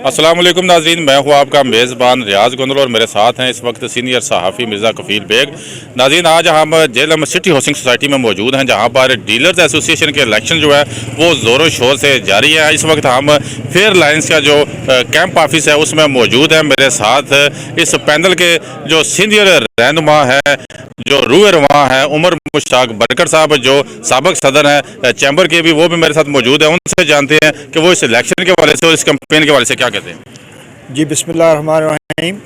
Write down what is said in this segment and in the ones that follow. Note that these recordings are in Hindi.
अस्सलाम वालेकुम नाज़रीन, मैं हूँ आपका मेज़बान रियाज गुंदल और मेरे साथ हैं इस वक्त सीनियर सहाफ़ी मिर्ज़ा कफ़ील बेग। नाज़रीन, आज हम जेलम सिटी हाउसिंग सोसाइटी में मौजूद हैं, जहाँ पर डीलर्स एसोसिएशन के इलेक्शन जो है वो ज़ोरों शोर से जारी है। इस वक्त हम फेयर लाइन्स का जो कैंप ऑफिस है उसमें मौजूद हैं। मेरे साथ इस पैनल के जो सीनियर रहनुमा है, जो रूए रवां है, उमर मुश्ताक बरकर साहब, जो साबिक़ सदर हैं चैम्बर के, भी वो भी मेरे साथ मौजूद हैं। उनसे जानते हैं कि वो इस इलेक्शन के हवाले से और इस कैंपेन के हवाले से क्या कहते हैं। जी, बिस्मिल्लाहिर्रहमानिर्रहीम।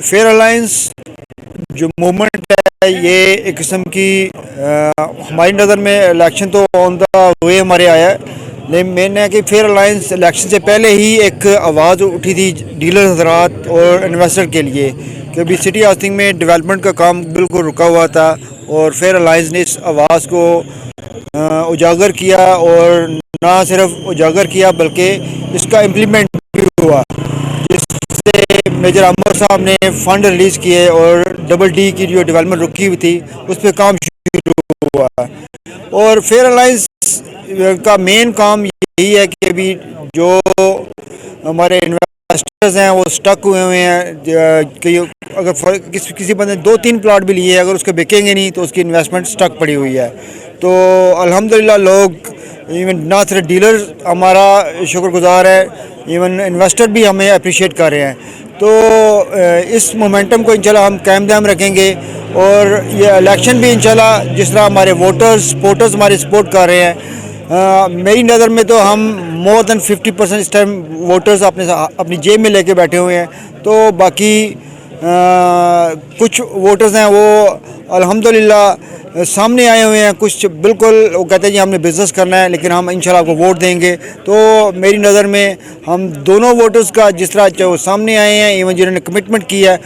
फेयर अलायंस जो मूवमेंट है, ये एक किस्म की हमारी नज़र में इलेक्शन तो ऑन द वे हमारे आया है, लेकिन मैंने है कि फेयर अलायंस इलेक्शन से पहले ही एक आवाज़ उठी थी डीलर हजरात और इन्वेस्टर के लिए कि अभी सिटी हाउसिंग में डेवलपमेंट का काम बिल्कुल रुका हुआ था, और फेयर अलायंस ने इस आवाज़ को उजागर किया, और ना सिर्फ उजागर किया बल्कि इसका इम्प्लीमेंट भी हुआ, जिससे मेजर अमर साहब ने फ़ंड रिलीज़ किए और डबल डी की जो डेवलपमेंट रुकी हुई थी उस पर काम शुरू हुआ। और फेयर अलायंस का मेन काम यही है कि अभी जो हमारे इन्वेस्टर्स हैं वो स्टक हुए हैं कि अगर किसी बंदे 2-3 प्लॉट भी लिए, अगर उसके बिकेंगे नहीं तो उसकी इन्वेस्टमेंट स्टक पड़ी हुई है। तो अल्हम्दुलिल्लाह लोग, इवन ना सिर्फ डीलर हमारा शुक्रगुजार है, इवन इन्वेस्टर भी हमें अप्रिशिएट कर रहे हैं। तो इस मोमेंटम को इंशाल्लाह हम कायम दायम रखेंगे, और ये इलेक्शन भी इंशाल्लाह जिस तरह हमारे वोटर्स हमारे सपोर्ट कर रहे हैं, मेरी नज़र में तो हम मोर देन 50% इस टाइम वोटर्स अपनी जेब में लेके बैठे हुए हैं। तो बाकी कुछ वोटर्स हैं वो अल्हम्दुलिल्लाह सामने आए हुए हैं, कुछ बिल्कुल वो कहते हैं जी हमने बिज़नेस करना है, लेकिन हम इंशाल्लाह आपको वोट देंगे। तो मेरी नज़र में हम दोनों वोटर्स का, जिस तरह वो सामने आए हैं, इवन जिन्होंने कमिटमेंट किया है,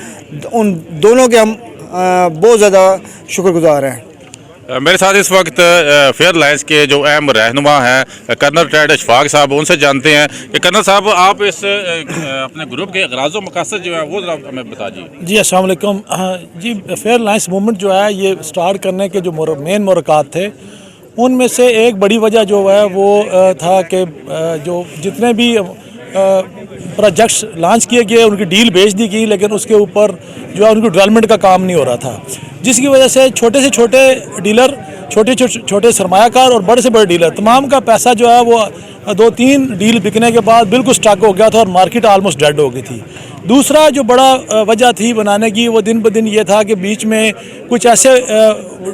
उन दोनों के हम बहुत ज़्यादा शुक्रगुजार हैं। मेरे साथ इस वक्त फेयर लाइन्स के जो अहम रहनुमा हैं कर्नल रिटायर्ड अशफाक साहब, उनसे जानते हैं कि कर्नल साहब, आप इस अपने ग्रुप के अगराज़ व मकासद जो है वो ज़रा हमें बता दीजिए। जी, अस्सलाम वालेकुम। जी, फेयर लाइन्स मूवमेंट जो है ये स्टार्ट करने के जो मेन मुरक़ात थे, उनमें से एक बड़ी वजह जो है वो था कि जो जितने भी प्रोजेक्ट्स लॉन्च किए गए उनकी डील भेज दी गई, लेकिन उसके ऊपर जो है उनकी डेवलपमेंट का काम नहीं हो रहा था, जिसकी वजह से छोटे से छोटे डीलर, छोटे सरमायाकार और बड़े से बड़े डीलर, तमाम का पैसा जो है वो 2-3 डील बिकने के बाद बिल्कुल स्टक हो गया था और मार्केट आलमोस्ट डेड हो गई थी। दूसरा जो बड़ा वजह थी बनाने की, वो दिन ब दिन ये था कि बीच में कुछ ऐसे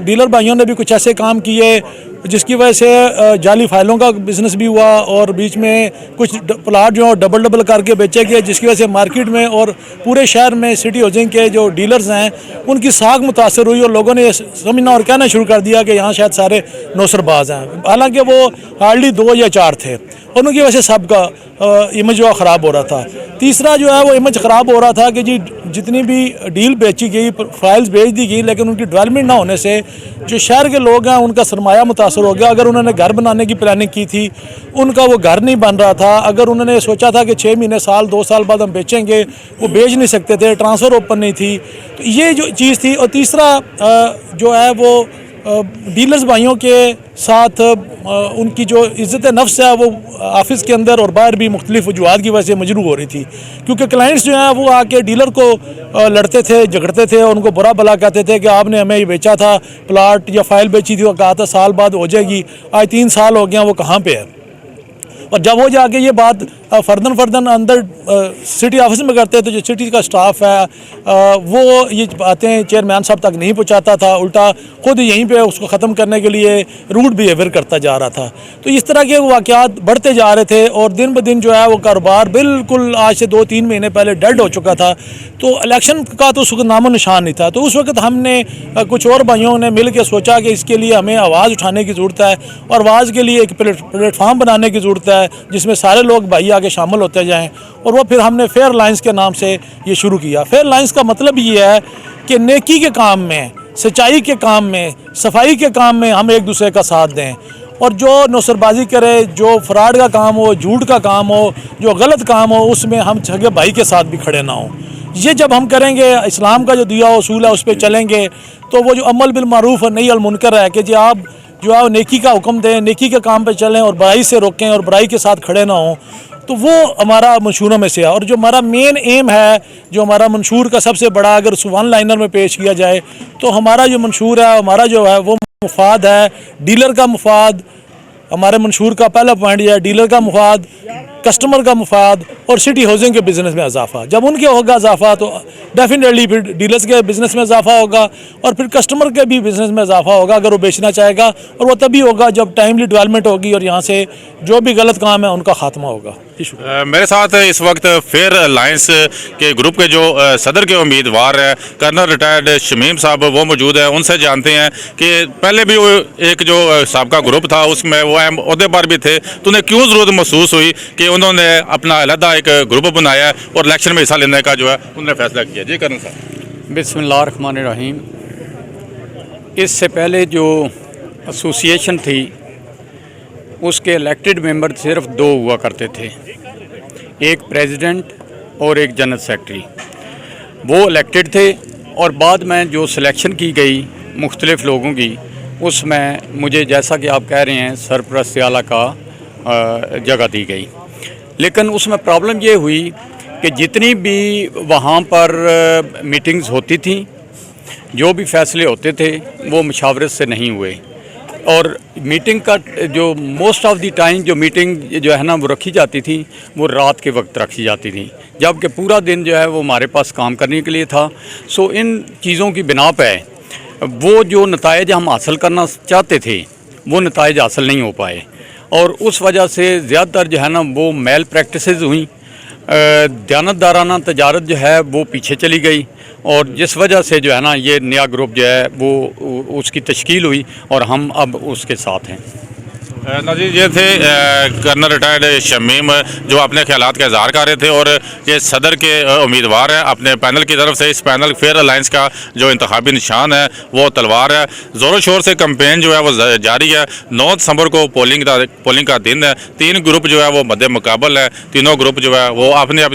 डीलर भाइयों ने भी कुछ ऐसे काम किए जिसकी वजह से जाली फाइलों का बिज़नेस भी हुआ, और बीच में कुछ प्लाट जो है डबल करके बेचे गए, जिसकी वजह से मार्केट में और पूरे शहर में सिटी हाउसिंग के जो डीलर्स हैं उनकी साख मुतासर हुई, और लोगों ने समझना और कहना शुरू कर दिया कि यहाँ शायद सारे नौसरबाज हैं, हालांकि वो हार्डली 2 या 4 थे, और उनकी वजह से सबका इमेज जो ख़राब हो रहा था। तीसरा जो है वो इमेज ख़राब हो रहा था कि जी जितनी भी डील बेची गई, फाइल्स भेज दी गई, लेकिन उनकी डेवलपमेंट ना होने से जो शहर के लोग हैं उनका सरमाया मुतासर हो गया। अगर उन्होंने घर बनाने की प्लानिंग की थी, उनका वो घर नहीं बन रहा था। अगर उन्होंने सोचा था कि 6 महीने, साल, 2 साल बाद हम बेचेंगे, वो बेच नहीं सकते थे, ट्रांसफ़र ओपन नहीं थी। तो ये जो चीज़ थी। और तीसरा जो है वो डीलर्स भाइयों के साथ उनकी जो इज़्ज़त नफ्स है वो ऑफिस के अंदर और बाहर भी मुख्तलिफ वजूहात की वजह से मजरू हो रही थी, क्योंकि क्लाइंट्स जो हैं वो आके डीलर को लड़ते थे, झगड़ते थे, और उनको बुरा भला कहते थे कि आपने हमें ये बेचा था प्लाट या फाइल बेची थी, वो कहा था साल बाद हो जाएगी, आज 3 साल हो गया, वो कहाँ पे है। और जब वो जाके ये बात फर्दन अंदर सिटी ऑफिस में करते हैं, तो जो सिटी का स्टाफ है वो ये बातें चेयरमैन साहब तक नहीं पहुंचाता था, उल्टा खुद यहीं पे उसको ख़त्म करने के लिए रूड बिहेवियर करता जा रहा था। तो इस तरह के वाक़यात बढ़ते जा रहे थे, और दिन ब दिन जो है वो कारोबार बिल्कुल आज से 2-3 महीने पहले डेड हो चुका था। तो इलेक्शन का तो उस वक्त नामो निशान नहीं था। तो उस वक्त हमने कुछ और भाइयों ने मिल के सोचा कि इसके लिए हमें आवाज़ उठाने की ज़रूरत है, और आवाज़ के लिए एक प्लेटफार्म बनाने की ज़रूरत है जिसमें सारे लोग भाई आगे शामिल होते जाएं। और वो फिर हमने फेयर लाइन्स के नाम से ये शुरू किया। फेयर लाइन्स का मतलब ये है कि नेकी के काम में, सच्चाई के काम में, सफाई के काम में हम एक दूसरे का साथ दें, और जो नौसरबाजी करे, जो फ्रॉड का काम हो, झूठ का काम हो, जो गलत काम हो, उसमें हम सगे भाई के साथ भी खड़े ना हों। ये जब हम करेंगे, इस्लाम का जो दिया उसूल है उस पर चलेंगे, तो वो जो अमल बिल मारूफ और नही अल मुनकर है कि जी आप जो है नेकी का हुक्म दें, नेकी के काम पे चलें और बुराई से रोकें और बुराई के साथ खड़े ना हों, तो वो हमारा मंशूरों में से है। और जो हमारा मेन एम है, जो हमारा मंशूर का सबसे बड़ा, अगर उस वन लाइनर में पेश किया जाए तो हमारा जो मंशूर है, हमारा जो है वो मुफाद है, डीलर का मुफाद। हमारे मंशूर का पहला पॉइंट यह है, डीलर का मुफाद, कस्टमर का मुफाद और सिटी हाउसिंग के बिज़नेस में इजाफा। जब उनके होगा इजाफा तो डेफिनेटली फिर डीलर्स के बिज़नेस में इजाफा होगा और फिर कस्टमर के भी बिज़नेस में इजाफा होगा अगर वो बेचना चाहेगा। और वो तभी होगा जब टाइमली डेवलपमेंट होगी और यहाँ से जो भी गलत काम है उनका खात्मा होगा। मेरे साथ इस वक्त फेयर अलायंस के ग्रुप के जो सदर के उम्मीदवार हैं, कर्नल रिटायर्ड शमीम साहब, वो मौजूद हैं। उनसे जानते हैं कि पहले भी वो एक जो साबका ग्रुप था उसमें वो अहम ओहदे पर भी थे, तो उन्हें क्यों ज़रूरत महसूस हुई कि उन्होंने अपना अलहदा एक ग्रुप बनाया और इलेक्शन में हिस्सा लेने का जो है उन्होंने फैसला किया। जी कर्नल साहब। बिस्मिल्लाहिर्रहमानिर्रहीम। इससे पहले जो एसोसिएशन थी उसके इलेक्टेड मेंबर सिर्फ 2 हुआ करते थे, एक प्रेसिडेंट और एक जनरल सेक्रेटरी। वो इलेक्टेड थे और बाद में जो सिलेक्शन की गई मुख्तलिफ़ लोगों की, उसमें मुझे जैसा कि आप कह रहे हैं सरपरस्त आला का जगह दी गई। लेकिन उसमें प्रॉब्लम ये हुई कि जितनी भी वहाँ पर मीटिंग्स होती थी, जो भी फैसले होते थे वो मुशावरत से नहीं हुए। और मीटिंग का जो मोस्ट ऑफ द टाइम जो मीटिंग जो है ना वो रखी जाती थी वो रात के वक्त रखी जाती थी, जबकि पूरा दिन जो है वो हमारे पास काम करने के लिए था। सो इन चीज़ों की बिना पे वो जो नताइज हम हासिल करना चाहते थे वो नताइज हासिल नहीं हो पाए और उस वजह से ज़्यादातर जो है ना वो मेल प्रैक्टिसेस हुई, दयानतदाराना तजारत जो है वो पीछे चली गई और जिस वजह से जो है ना ये नया ग्रुप जो है वो उसकी तश्कील हुई और हम अब उसके साथ हैं। नाज़रीन, ये थे कर्नल रिटायर्ड शमीम जो अपने ख्यालात का इजहार कर रहे थे और ये सदर के उम्मीदवार हैं अपने पैनल की तरफ से। इस पैनल फेयर अलायंस का जो इंतखाबी निशान है वो तलवार है। ज़ोरों शोर से कंपेन जो है वो जारी है। 9 दिसंबर को पोलिंग का दिन है। 3 ग्रुप जो है वो मद्दे मुकाबल है। तीनों ग्रुप जो है वो अपने